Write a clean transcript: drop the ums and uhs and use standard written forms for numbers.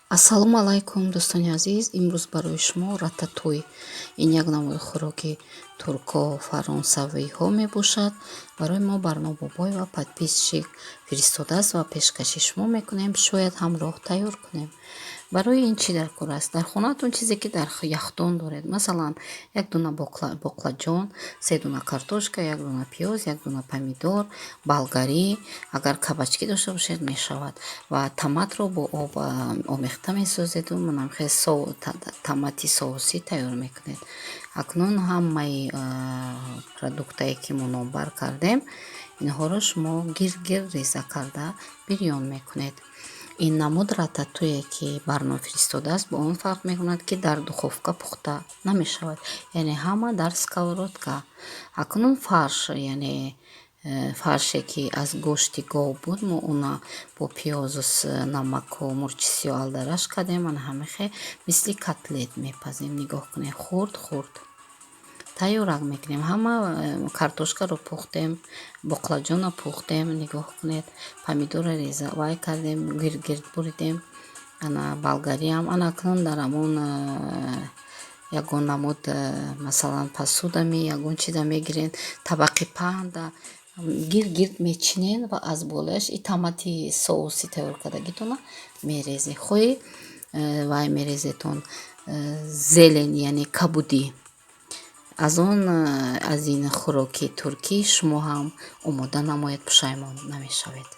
Ассалому алайкум, дӯстони азиз. Имрӯз барои шумо рататуй. Ин як навъи хӯроки турко фаронсавиҳо мебошад. Барои мо Барно бобой ва подписчик фиристодааст ва пешкаши шумо мекунем, шояд ҳамроҳ тайёр кунем. Барои ин чӣ дар кор аст? Дар хонаатон чизе ки дар яхдон доред, масалан як дуна боқлаҷон, 3 дуна картошка, 1 дуна пиёз, 1 дуна помидор, болгарӣ, агар кабачки дошта бошед мешавад ва томатро бо об омехта месозеду манамхе томати соусӣ тайёр мекунед. Акнун ҳамаи продуктае ки мо номбар кардем, инҳоро шумо гирд реза карда бирён мекунед. Ин намуд рататуе ки Барно фиристодааст бо он фарқ мекунад ки дар духовка пухта намешавад, яъне ҳама дар сковородка. Акнун фарш, яъне фарше ки аз гӯшти гов буд, мо уна бо пиёзу намаку мурчи сиёҳ алдараш кардем, ана ҳамихе мисли котлет мепазем. Нигоҳ кунед, хурд тайёрак мекунем. Ҳама картошкаро пухтем, боқлаҷонро пухтем, нигоҳ кунед, помидорро резавай кардем, гирд буридем, ана болгариам, ана акнун дар ҳамон ягон намуд масалан посудами ягон чиза мегирен, табақи паҳнда гирд мечинен ва аз болояш и томати соуси тайёр кардагитона мерезе. Хоҳӣ вай мерезетон зелен, яъне кабудӣ. Аз ин хӯроки туркӣ шумо ҳам омода намоед, пушаймон намешавед.